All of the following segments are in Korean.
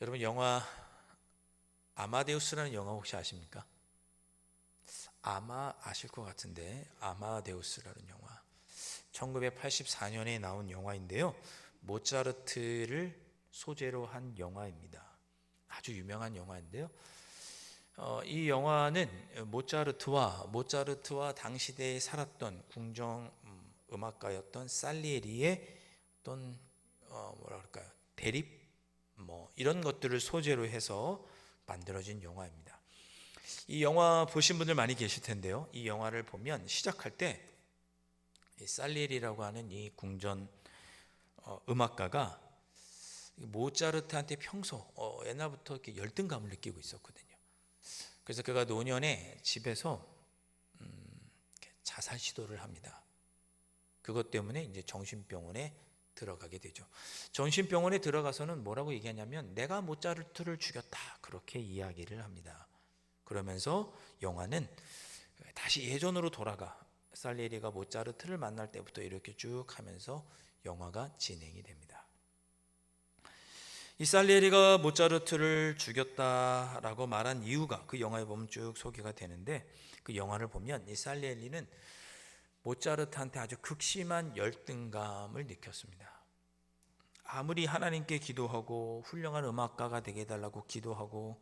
여러분 영화 아마데우스라는 영화 혹시 아십니까? 아마 아실 것 같은데 아마데우스라는 영화 1984년에 나온 영화인데요. 모차르트를 소재로 한 영화입니다. 아주 유명한 영화인데요. 이 영화는 모차르트와 당시대에 살았던 궁정 음악가였던 살리에리의 어떤 뭐라 그럴까요? 대립 이런 것들을 소재로 해서 만들어진 영화입니다. 이 영화 보신 분들 많이 계실 텐데요. 이 영화를 보면 시작할 때 살리에리라고 하는 이 궁전 음악가가 모차르트한테 평소 옛날부터 이렇게 열등감을 느끼고 있었거든요. 그래서 그가 노년에 집에서 자살 시도를 합니다. 그것 때문에 이제 정신병원에 들어가게 되죠. 정신병원에 들어가서는 뭐라고 얘기하냐면 내가 모차르트를 죽였다 그렇게 이야기를 합니다. 그러면서 영화는 다시 예전으로 돌아가 살리에리가 모차르트를 만날 때부터 이렇게 쭉 하면서 영화가 진행이 됩니다. 이 살리에리가 모차르트를 죽였다라고 말한 이유가 그 영화에 보면 쭉 소개가 되는데 그 영화를 보면 이 살리에리는 모차르트한테 아주 극심한 열등감을 느꼈습니다. 아무리 하나님께 기도하고 훌륭한 음악가가 되게 해달라고 기도하고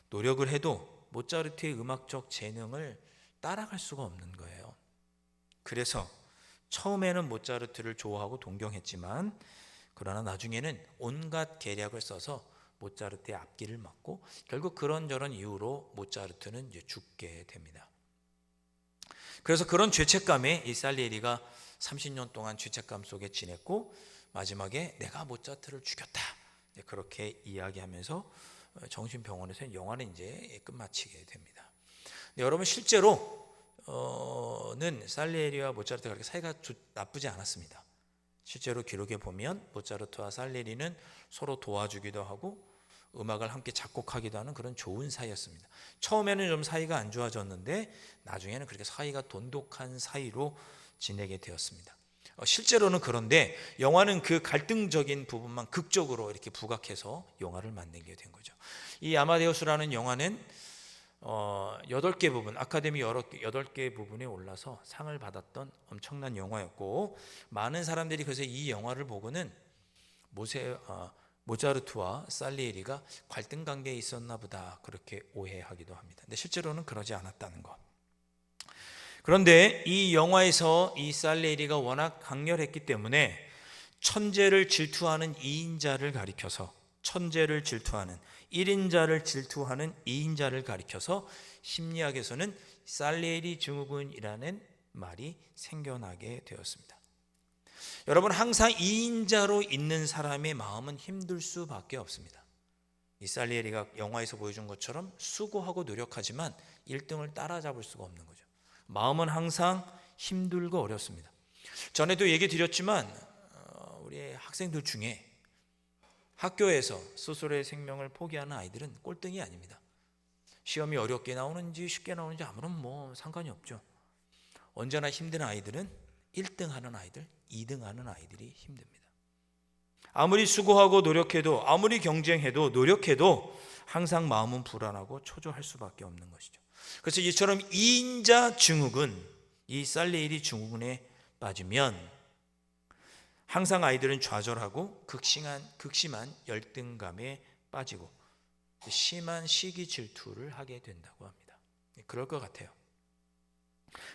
노력을 해도 모차르트의 음악적 재능을 따라갈 수가 없는 거예요. 그래서 처음에는 모차르트를 좋아하고 동경했지만 그러나 나중에는 온갖 계략을 써서 모차르트의 앞길을 막고 결국 그런저런 이유로 모차르트는 이제 죽게 됩니다. 그래서 그런 죄책감에 이 살리에리가 30년 동안 죄책감 속에 지냈고 마지막에 내가 모차르트를 죽였다 그렇게 이야기하면서 정신병원에서 영화는 이제 끝마치게 됩니다. 여러분 실제로는 살리에리와 모차르트가 그렇게 사이가 나쁘지 않았습니다. 실제로 기록에 보면 모차르트와 살리에리는 서로 도와주기도 하고 음악을 함께 작곡하기도 하는 그런 좋은 사이였습니다. 처음에는 좀 사이가 안 좋아졌는데 나중에는 그렇게 사이가 돈독한 사이로 지내게 되었습니다. 실제로는 그런데 영화는 그 갈등적인 부분만 극적으로 이렇게 부각해서 영화를 만들게 된 거죠. 이 아마데우스라는 영화는 8개 부분, 아카데미 8개 부분에 올라서 상을 받았던 엄청난 영화였고 많은 사람들이 그래서 이 영화를 보고는 모차르트와 살리에리가 갈등 관계에 있었나 보다 그렇게 오해하기도 합니다. 근데 실제로는 그러지 않았다는 것. 그런데 이 영화에서 이 살리에리가 워낙 강렬했기 때문에 천재를 질투하는 2인자를 가리켜서 천재를 질투하는 1인자를 질투하는 2인자를 가리켜서 심리학에서는 살리에리 증후군이라는 말이 생겨나게 되었습니다. 여러분 항상 2인자로 있는 사람의 마음은 힘들 수밖에 없습니다. 이 살리에리가 영화에서 보여준 것처럼 수고하고 노력하지만 1등을 따라잡을 수가 없는 거죠. 마음은 항상 힘들고 어렵습니다. 전에도 얘기 드렸지만 우리 학생들 중에 학교에서 스스로의 생명을 포기하는 아이들은 꼴등이 아닙니다. 시험이 어렵게 나오는지 쉽게 나오는지 아무런 상관이 없죠. 언제나 힘든 아이들은 1등 하는 아이들, 2등 하는 아이들이 힘듭니다. 아무리 수고하고 노력해도 아무리 경쟁해도 노력해도 항상 마음은 불안하고 초조할 수밖에 없는 것이죠. 그래서 이처럼 2인자 증후군, 이 살리에리 증후군에 빠지면 항상 아이들은 좌절하고 극심한 열등감에 빠지고 심한 시기 질투를 하게 된다고 합니다. 그럴 것 같아요.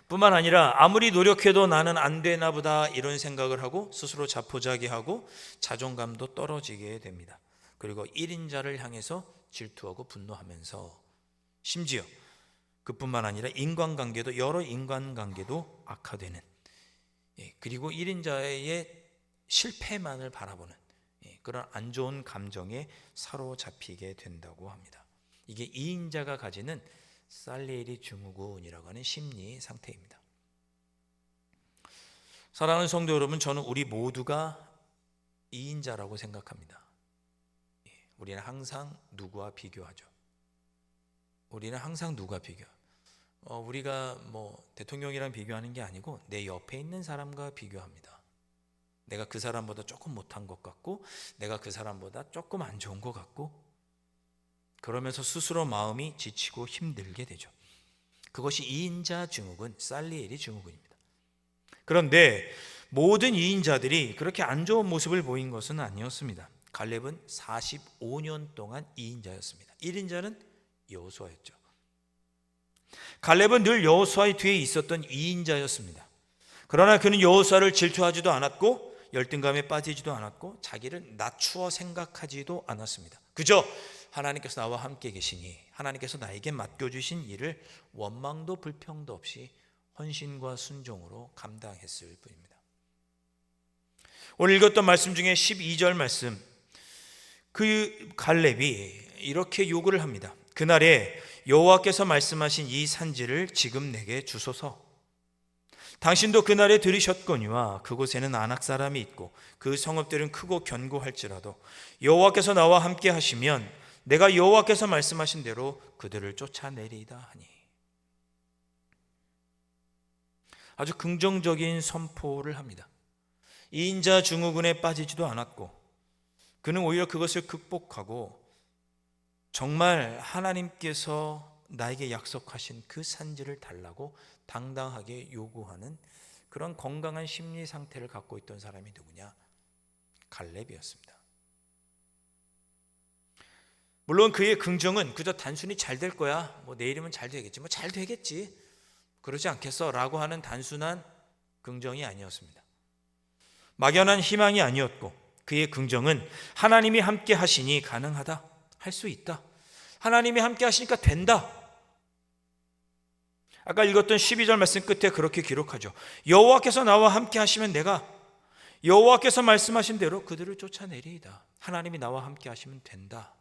뿐만 아니라 아무리 노력해도 나는 안 되나 보다 이런 생각을 하고 스스로 자포자기하고 자존감도 떨어지게 됩니다. 그리고 1인자를 향해서 질투하고 분노하면서 심지어 그뿐만 아니라 여러 인간관계도 악화되는 그리고 1인자의 실패만을 바라보는 그런 안 좋은 감정에 사로잡히게 된다고 합니다. 이게 2인자가 가지는 살리에리 증후군이라고 하는 심리 상태입니다. 사랑하는 성도 여러분, 저는 우리 모두가 2인자라고 생각합니다. 우리는 항상 누구와 비교하죠. 우리는 항상 누가 비교. 우리가 대통령이랑 비교하는 게 아니고 내 옆에 있는 사람과 비교합니다. 내가 그 사람보다 조금 못한 것 같고 내가 그 사람보다 조금 안 좋은 것 같고 그러면서 스스로 마음이 지치고 힘들게 되죠. 그것이 이인자 증후군, 살리엘이 증후군입니다. 그런데 모든 이인자들이 그렇게 안 좋은 모습을 보인 것은 아니었습니다. 갈렙은 45년 동안 이인자였습니다. 1인자는 여호수아였죠. 갈렙은 늘 여호수아의 뒤에 있었던 이인자였습니다. 그러나 그는 여호수아를 질투하지도 않았고 열등감에 빠지지도 않았고 자기를 낮추어 생각하지도 않았습니다. 그저 하나님께서 나와 함께 계시니 하나님께서 나에게 맡겨주신 일을 원망도 불평도 없이 헌신과 순종으로 감당했을 뿐입니다. 오늘 읽었던 말씀 중에 12절 말씀, 그 갈렙이 이렇게 요구를 합니다. 그날에 여호와께서 말씀하신 이 산지를 지금 내게 주소서. 당신도 그날에 들으셨거니와 그곳에는 아낙 사람이 있고 그 성읍들은 크고 견고할지라도 여호와께서 나와 함께 하시면 내가 여호와께서 말씀하신 대로 그들을 쫓아내리이다 하니. 아주 긍정적인 선포를 합니다. 이인자 증후군에 빠지지도 않았고 그는 오히려 그것을 극복하고 정말 하나님께서 나에게 약속하신 그 산지를 달라고 당당하게 요구하는 그런 건강한 심리 상태를 갖고 있던 사람이 누구냐? 갈렙이었습니다. 물론 그의 긍정은 그저 단순히 잘 될 거야, 내일이면 잘 되겠지, 잘 되겠지, 그러지 않겠어 라고 하는 단순한 긍정이 아니었습니다. 막연한 희망이 아니었고 그의 긍정은 하나님이 함께 하시니 가능하다, 할 수 있다, 하나님이 함께 하시니까 된다. 아까 읽었던 12절 말씀 끝에 그렇게 기록하죠. 여호와께서 나와 함께 하시면 내가 여호와께서 말씀하신 대로 그들을 쫓아내리이다. 하나님이 나와 함께 하시면 된다.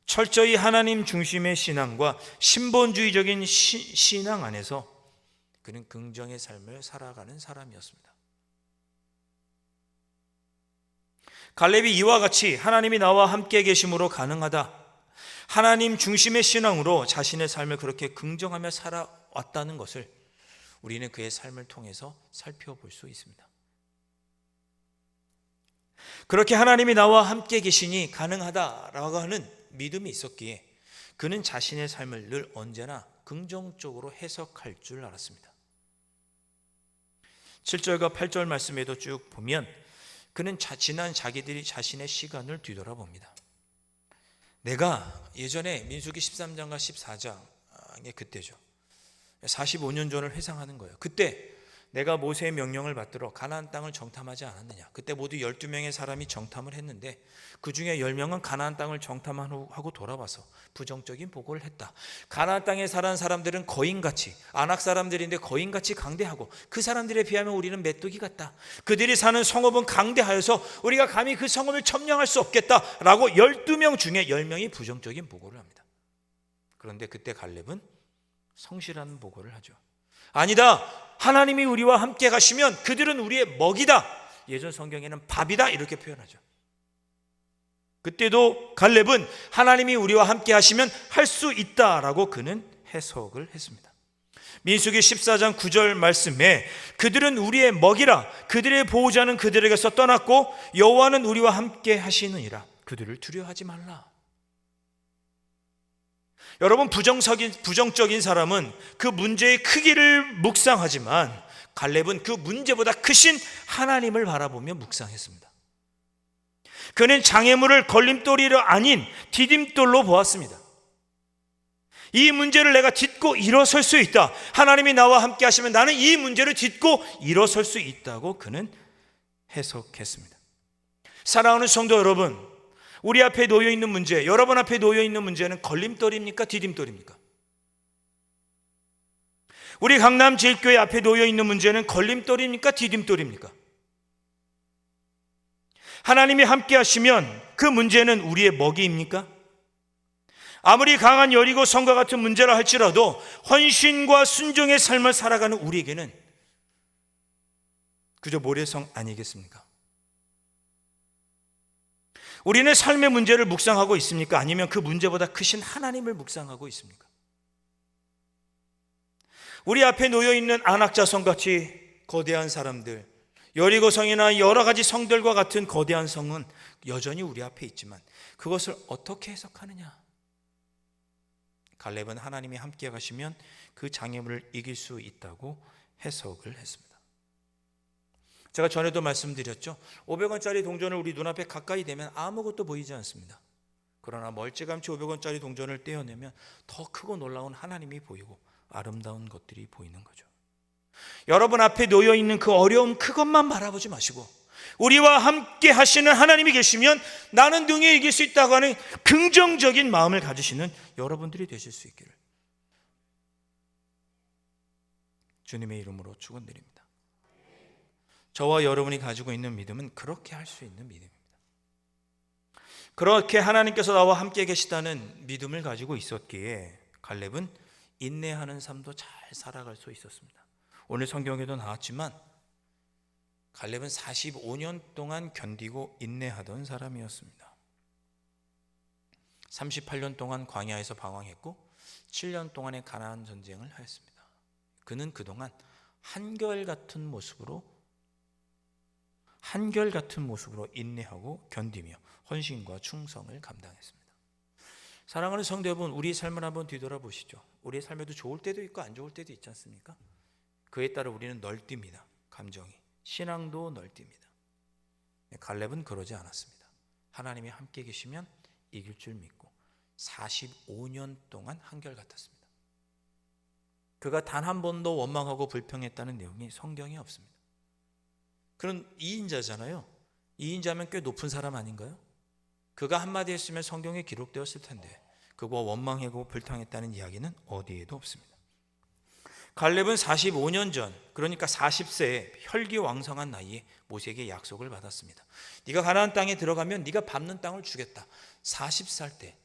철저히 하나님 중심의 신앙과 신본주의적인 신앙 안에서 그는 긍정의 삶을 살아가는 사람이었습니다. 갈렙이 이와 같이 하나님이 나와 함께 계심으로 가능하다, 하나님 중심의 신앙으로 자신의 삶을 그렇게 긍정하며 살아왔다는 것을 우리는 그의 삶을 통해서 살펴볼 수 있습니다. 그렇게 하나님이 나와 함께 계시니 가능하다라고 하는 믿음이 있었기에 그는 자신의 삶을 늘 언제나 긍정적으로 해석할 줄 알았습니다. 7절과 8절 말씀에도 쭉 보면 그는 지난 자기들이 자신의 시간을 뒤돌아봅니다. 내가 예전에 민수기 13장과 14장에 그때죠. 45년 전을 회상하는 거예요. 그때 내가 모세의 명령을 받들어 가나안 땅을 정탐하지 않았느냐. 그때 모두 12명의 사람이 정탐을 했는데 그 중에 10명은 가나안 땅을 정탐하고 돌아와서 부정적인 보고를 했다. 가나안 땅에 살아온 사람들은 거인같이, 아낙 사람들인데 거인같이 강대하고 그 사람들에 비하면 우리는 메뚜기 같다. 그들이 사는 성읍은 강대하여서 우리가 감히 그 성읍을 점령할 수 없겠다라고 12명 중에 10명이 부정적인 보고를 합니다. 그런데 그때 갈렙은 성실한 보고를 하죠. 아니다, 하나님이 우리와 함께 가시면 그들은 우리의 먹이다, 예전 성경에는 밥이다 이렇게 표현하죠. 그때도 갈렙은 하나님이 우리와 함께 하시면 할 수 있다라고 그는 해석을 했습니다. 민수기 14장 9절 말씀에 그들은 우리의 먹이라, 그들의 보호자는 그들에게서 떠났고 여호와는 우리와 함께 하시느니라, 그들을 두려워하지 말라. 여러분, 부정적인 사람은 그 문제의 크기를 묵상하지만 갈렙은 그 문제보다 크신 하나님을 바라보며 묵상했습니다. 그는 장애물을 걸림돌이 아닌 디딤돌로 보았습니다. 이 문제를 내가 딛고 일어설 수 있다, 하나님이 나와 함께 하시면 나는 이 문제를 딛고 일어설 수 있다고 그는 해석했습니다. 사랑하는 성도 여러분, 우리 앞에 놓여있는 문제, 여러분 앞에 놓여있는 문제는 걸림돌입니까? 디딤돌입니까? 우리 강남제일교회 앞에 놓여있는 문제는 걸림돌입니까? 디딤돌입니까? 하나님이 함께 하시면 그 문제는 우리의 먹이입니까? 아무리 강한 여리고 성과 같은 문제라 할지라도 헌신과 순종의 삶을 살아가는 우리에게는 그저 모래성 아니겠습니까? 우리는 삶의 문제를 묵상하고 있습니까? 아니면 그 문제보다 크신 하나님을 묵상하고 있습니까? 우리 앞에 놓여있는 안악자성같이 거대한 사람들, 여리고 성이나 여러 가지 성들과 같은 거대한 성은 여전히 우리 앞에 있지만 그것을 어떻게 해석하느냐? 갈렙은 하나님이 함께 가시면 그 장애물을 이길 수 있다고 해석을 했습니다. 제가 전에도 말씀드렸죠. 500원짜리 동전을 우리 눈앞에 가까이 대면 아무것도 보이지 않습니다. 그러나 멀찌감치 500원짜리 동전을 떼어내면 더 크고 놀라운 하나님이 보이고 아름다운 것들이 보이는 거죠. 여러분 앞에 놓여있는 그 어려움, 그것만 바라보지 마시고 우리와 함께 하시는 하나님이 계시면 나는 능히 이길 수 있다고 하는 긍정적인 마음을 가지시는 여러분들이 되실 수 있기를 주님의 이름으로 축원드립니다. 저와 여러분이 가지고 있는 믿음은 그렇게 할 수 있는 믿음입니다. 그렇게 하나님께서 나와 함께 계시다는 믿음을 가지고 있었기에 갈렙은 인내하는 삶도 잘 살아갈 수 있었습니다. 오늘 성경에도 나왔지만 갈렙은 45년 동안 견디고 인내하던 사람이었습니다. 38년 동안 광야에서 방황했고 7년 동안의 가나안 전쟁을 하였습니다. 그는 그동안 한결같은 모습으로 인내하고 견디며 헌신과 충성을 감당했습니다. 사랑하는 성도 여러분, 우리의 삶을 한번 뒤돌아보시죠. 우리의 삶에도 좋을 때도 있고 안 좋을 때도 있지 않습니까? 그에 따라 우리는 널뛰입니다. 감정이. 신앙도 널뛰입니다. 갈렙은 그러지 않았습니다. 하나님이 함께 계시면 이길 줄 믿고 45년 동안 한결같았습니다. 그가 단 한 번도 원망하고 불평했다는 내용이 성경에 없습니다. 그런 2인자잖아요. 2인자면 꽤 높은 사람 아닌가요? 그가 한마디 했으면 성경에 기록되었을 텐데 그가 원망하고 불평했다는 이야기는 어디에도 없습니다. 갈렙은 45년 전, 그러니까 40세에 혈기왕성한 나이에 모세에게 약속을 받았습니다. 네가 가나안 땅에 들어가면 네가 밟는 땅을 주겠다. 40살 때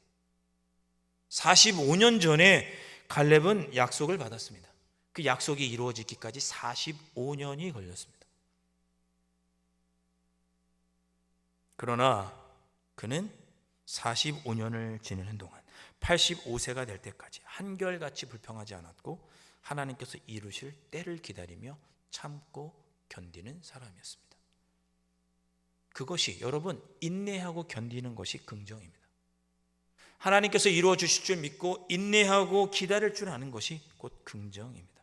45년 전에 갈렙은 약속을 받았습니다. 그 약속이 이루어지기까지 45년이 걸렸습니다. 그러나 그는 45년을 지내는 동안 85세가 될 때까지 한결같이 불평하지 않았고 하나님께서 이루실 때를 기다리며 참고 견디는 사람이었습니다. 그것이 여러분 인내하고 견디는 것이 긍정입니다. 하나님께서 이루어 주실 줄 믿고 인내하고 기다릴 줄 아는 것이 곧 긍정입니다.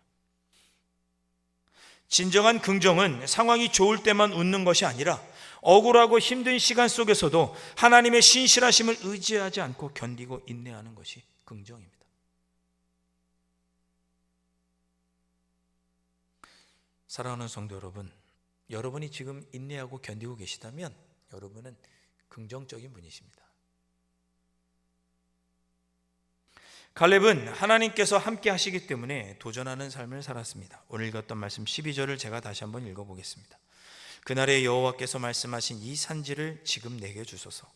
진정한 긍정은 상황이 좋을 때만 웃는 것이 아니라 억울하고 힘든 시간 속에서도 하나님의 신실하심을 의지하지 않고 견디고 인내하는 것이 긍정입니다. 사랑하는 성도 여러분, 여러분이 지금 인내하고 견디고 계시다면 여러분은 긍정적인 분이십니다. 갈렙은 하나님께서 함께 하시기 때문에 도전하는 삶을 살았습니다. 오늘 읽었던 말씀 12절을 제가 다시 한번 읽어보겠습니다. 그날에 여호와께서 말씀하신 이 산지를 지금 내게 주소서.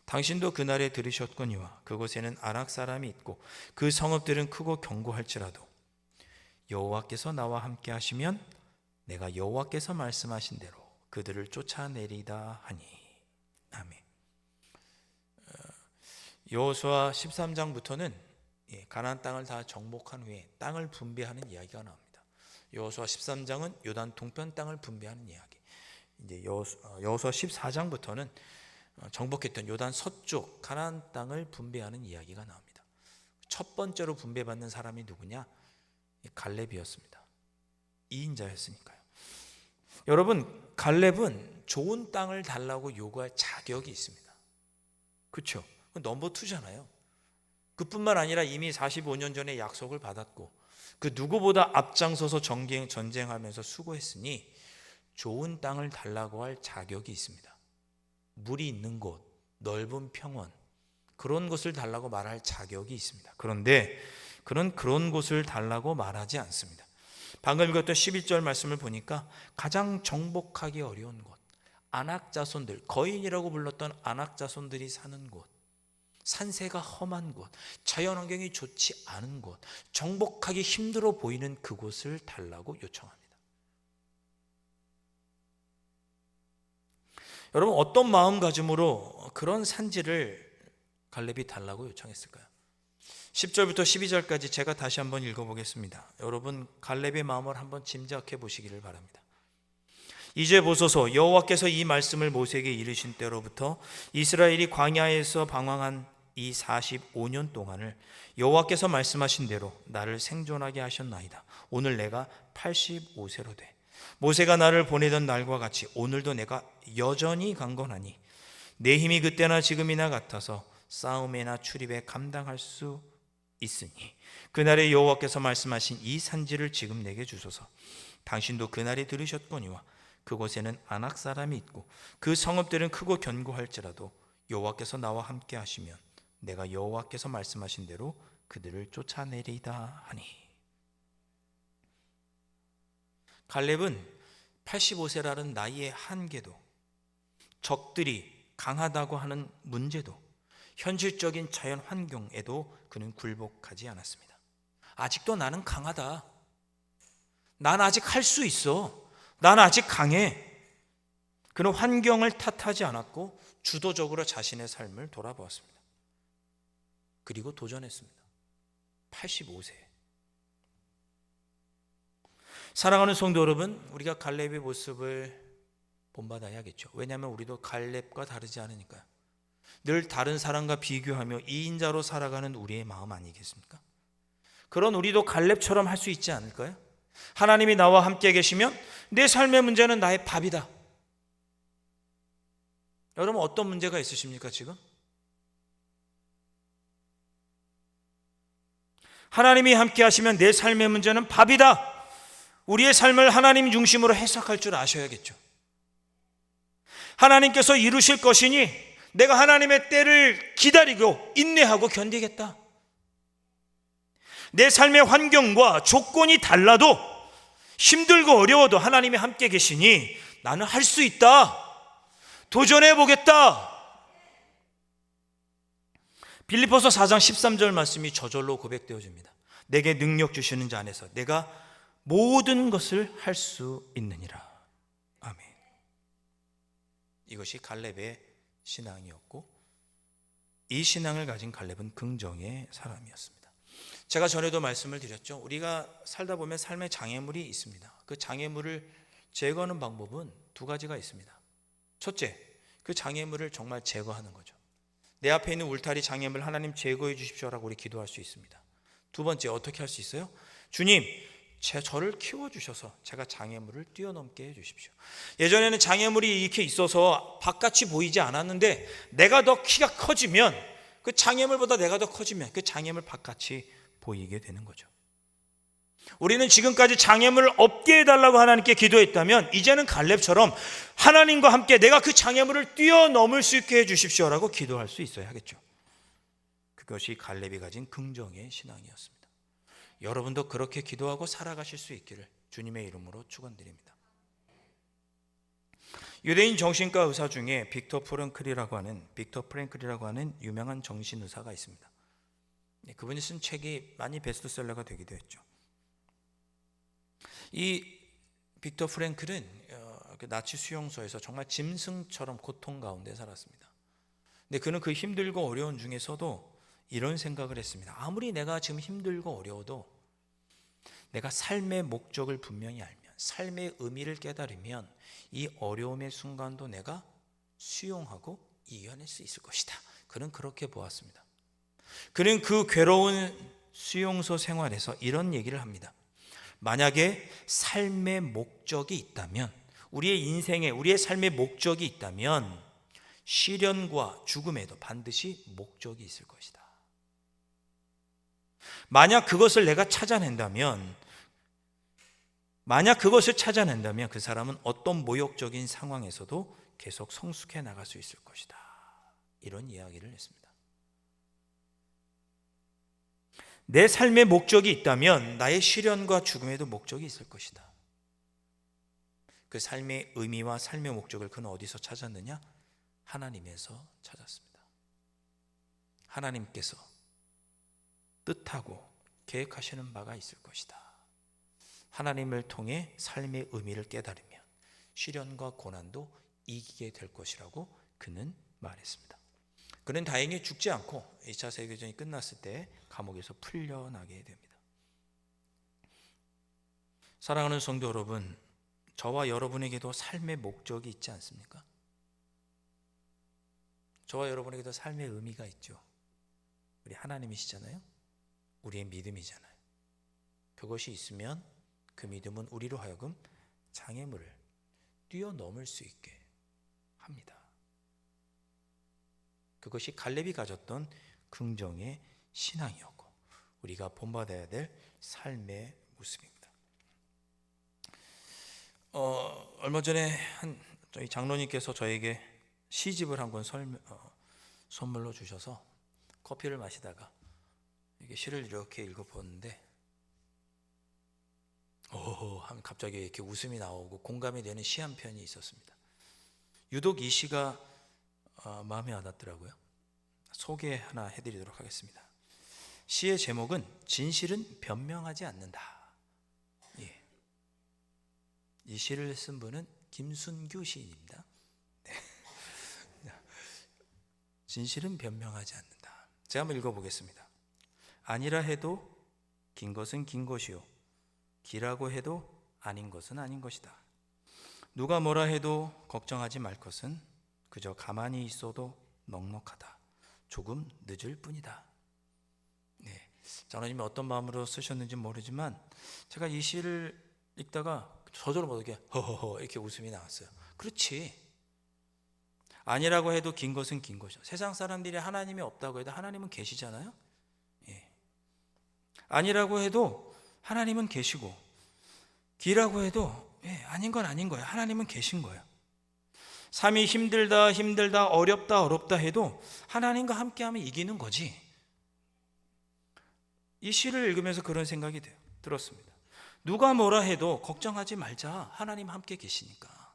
당신도 그날에 들으셨거니와 그곳에는 아낙 사람이 있고 그 성읍들은 크고 견고할지라도 여호와께서 나와 함께 하시면 내가 여호와께서 말씀하신 대로 그들을 쫓아내리다 하니. 아멘. 여호수아 13장부터는 가나안 땅을 다 정복한 후에 땅을 분배하는 이야기가 나옵니다. 여호수아 13장은 요단 동편 땅을 분배하는 이야기. 이제 여호수아 14장부터는 정복했던 요단 서쪽 가나안 땅을 분배하는 이야기가 나옵니다. 첫 번째로 분배받는 사람이 누구냐? 갈렙이었습니다. 2인자였으니까요. 여러분, 갈렙은 좋은 땅을 달라고 요구할 자격이 있습니다. 그렇죠? 넘버 2잖아요. 그뿐만 아니라 이미 45년 전에 약속을 받았고 그 누구보다 앞장서서 전쟁하면서 수고했으니 좋은 땅을 달라고 할 자격이 있습니다. 물이 있는 곳, 넓은 평원, 그런 곳을 달라고 말할 자격이 있습니다. 그런데 그런 곳을 달라고 말하지 않습니다. 방금 읽었던 11절 말씀을 보니까 가장 정복하기 어려운 곳, 아낙 자손들, 거인이라고 불렀던 아낙 자손들이 사는 곳, 산세가 험한 곳, 자연환경이 좋지 않은 곳, 정복하기 힘들어 보이는 그곳을 달라고 요청합니다. 여러분, 어떤 마음가짐으로 그런 산지를 갈렙이 달라고 요청했을까요? 10절부터 12절까지 제가 다시 한번 읽어보겠습니다. 여러분 갈렙의 마음을 한번 짐작해 보시기를 바랍니다. 이제 보소서, 여호와께서 이 말씀을 모세에게 이르신 때로부터 이스라엘이 광야에서 방황한 이 45년 동안을 여호와께서 말씀하신 대로 나를 생존하게 하셨나이다. 오늘 내가 85세로 돼 모세가 나를 보내던 날과 같이 오늘도 내가 여전히 강건하니 내 힘이 그때나 지금이나 같아서 싸움이나 출입에 감당할 수 있으니 그날에 여호와께서 말씀하신 이 산지를 지금 내게 주소서. 당신도 그날에 들으셨거니와 그곳에는 아낙 사람이 있고 그 성읍들은 크고 견고할지라도 여호와께서 나와 함께 하시면 내가 여호와께서 말씀하신 대로 그들을 쫓아내리이다 하니. 갈렙은 85세라는 나이의 한계도, 적들이 강하다고 하는 문제도, 현실적인 자연 환경에도 그는 굴복하지 않았습니다. 아직도 나는 강하다. 난 아직 할 수 있어. 난 아직 강해. 그는 환경을 탓하지 않았고 주도적으로 자신의 삶을 돌아보았습니다. 그리고 도전했습니다. 85세. 사랑하는 성도 여러분, 우리가 갈렙의 모습을 본받아야겠죠. 왜냐하면 우리도 갈렙과 다르지 않으니까요. 늘 다른 사람과 비교하며 이인자로 살아가는 우리의 마음 아니겠습니까? 그런 우리도 갈렙처럼 할 수 있지 않을까요? 하나님이 나와 함께 계시면 내 삶의 문제는 나의 밥이다. 여러분 어떤 문제가 있으십니까 지금? 하나님이 함께 하시면 내 삶의 문제는 밥이다. 우리의 삶을 하나님 중심으로 해석할 줄 아셔야겠죠. 하나님께서 이루실 것이니 내가 하나님의 때를 기다리고 인내하고 견디겠다. 내 삶의 환경과 조건이 달라도 힘들고 어려워도 하나님이 함께 계시니 나는 할 수 있다. 도전해 보겠다. 빌립보서 4장 13절 말씀이 저절로 고백되어집니다. 내게 능력 주시는 자 안에서 내가 모든 것을 할 수 있느니라. 아멘. 이것이 갈렙의 신앙이었고 이 신앙을 가진 갈렙은 긍정의 사람이었습니다. 제가 전에도 말씀을 드렸죠. 우리가 살다 보면 삶의 장애물이 있습니다. 그 장애물을 제거하는 방법은 두 가지가 있습니다. 첫째, 그 장애물을 정말 제거하는 거죠. 내 앞에 있는 울타리 장애물 하나님 제거해 주십시오라고 우리 기도할 수 있습니다. 두 번째, 어떻게 할 수 있어요? 주님, 저를 키워주셔서 제가 장애물을 뛰어넘게 해주십시오. 예전에는 장애물이 이렇게 있어서 바깥이 보이지 않았는데 내가 더 키가 커지면 그 장애물보다 내가 더 커지면 그 장애물 바깥이 보이게 되는 거죠. 우리는 지금까지 장애물을 없게 해달라고 하나님께 기도했다면 이제는 갈렙처럼 하나님과 함께 내가 그 장애물을 뛰어넘을 수 있게 해주십시오라고 기도할 수 있어야 하겠죠. 그것이 갈렙이 가진 긍정의 신앙이었습니다. 여러분도 그렇게 기도하고 살아가실 수 있기를 주님의 이름으로 축원드립니다. 유대인 정신과 의사 중에 빅터 프랭클이라고 하는 유명한 정신의사가 있습니다. 그분이 쓴 책이 많이 베스트셀러가 되기도 했죠. 이 빅터 프랭클은 나치 수용소에서 정말 짐승처럼 고통 가운데 살았습니다. 근데 그는 그 힘들고 어려운 중에서도 이런 생각을 했습니다. 아무리 내가 지금 힘들고 어려워도 내가 삶의 목적을 분명히 알면, 삶의 의미를 깨달으면 이 어려움의 순간도 내가 수용하고 이겨낼 수 있을 것이다. 그는 그렇게 보았습니다. 그는 그 괴로운 수용소 생활에서 이런 얘기를 합니다. 만약에 삶의 목적이 있다면, 우리의 인생에 우리의 삶의 목적이 있다면 시련과 죽음에도 반드시 목적이 있을 것이다. 만약 그것을 찾아낸다면 그 사람은 어떤 모욕적인 상황에서도 계속 성숙해 나갈 수 있을 것이다. 이런 이야기를 했습니다. 내 삶의 목적이 있다면 나의 시련과 죽음에도 목적이 있을 것이다. 그 삶의 의미와 삶의 목적을 그는 어디서 찾았느냐? 하나님에서 찾았습니다. 하나님께서 뜻하고 계획하시는 바가 있을 것이다. 하나님을 통해 삶의 의미를 깨달으면 시련과 고난도 이기게 될 것이라고 그는 말했습니다. 그는 다행히 죽지 않고 2차 세계대전이 끝났을 때 감옥에서 풀려나게 됩니다. 사랑하는 성도 여러분, 저와 여러분에게도 삶의 목적이 있지 않습니까? 저와 여러분에게도 삶의 의미가 있죠. 우리 하나님이시잖아요. 우리의 믿음이잖아요. 그것이 있으면 그 믿음은 우리로 하여금 장애물을 뛰어넘을 수 있게 합니다. 그것이 갈렙이 가졌던 긍정의 신앙이었고 우리가 본받아야 될 삶의 모습입니다. 얼마 전에 저희 장로님께서 저에게 시집을 한 권 선물로 주셔서 커피를 마시다가 이게 시를 이렇게 읽어보는데 하면 갑자기 이렇게 웃음이 나오고 공감이 되는 시 한 편이 있었습니다. 유독 이 시가 마음에 와닿더라고요. 소개 하나 해드리도록 하겠습니다. 시의 제목은 진실은 변명하지 않는다. 예. 이 시를 쓴 분은 김순규 시인입니다. 네. 진실은 변명하지 않는다. 제가 한번 읽어보겠습니다. 아니라 해도 긴 것은 긴 것이요 기라고 해도 아닌 것은 아닌 것이다. 누가 뭐라 해도 걱정하지 말 것은 그저 가만히 있어도 넉넉하다. 조금 늦을 뿐이다. 네, 장로님이 어떤 마음으로 쓰셨는지 모르지만 제가 이 시를 읽다가 저절로 모르게 허허허 이렇게 웃음이 나왔어요. 그렇지. 아니라고 해도 긴 것은 긴 것이죠. 세상 사람들이 하나님이 없다고 해도 하나님은 계시잖아요. 예. 아니라고 해도 하나님은 계시고 기라고 해도 아닌 건 아닌 거예요. 하나님은 계신 거예요. 삶이 힘들다 어렵다 해도 하나님과 함께하면 이기는 거지. 이 시를 읽으면서 그런 생각이 들었습니다. 누가 뭐라 해도 걱정하지 말자. 하나님 함께 계시니까.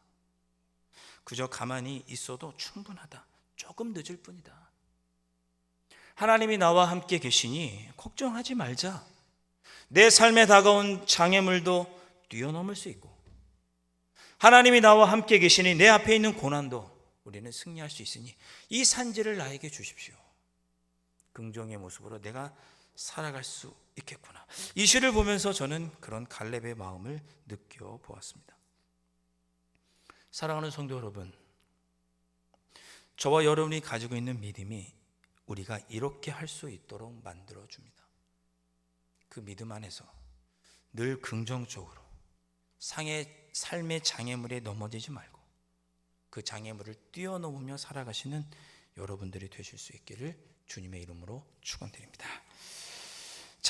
그저 가만히 있어도 충분하다. 조금 늦을 뿐이다. 하나님이 나와 함께 계시니 걱정하지 말자. 내 삶에 다가온 장애물도 뛰어넘을 수 있고 하나님이 나와 함께 계시니 내 앞에 있는 고난도 우리는 승리할 수 있으니 이 산지를 나에게 주십시오. 긍정의 모습으로 내가 살아갈 수 있겠구나. 이 시를 보면서 저는 그런 갈렙의 마음을 느껴보았습니다. 사랑하는 성도 여러분, 저와 여러분이 가지고 있는 믿음이 우리가 이렇게 할 수 있도록 만들어줍니다. 그 믿음 안에서 늘 긍정적으로 삶의 장애물에 넘어지지 말고 그 장애물을 뛰어넘으며 살아가시는 여러분들이 되실 수 있기를 주님의 이름으로 축원드립니다.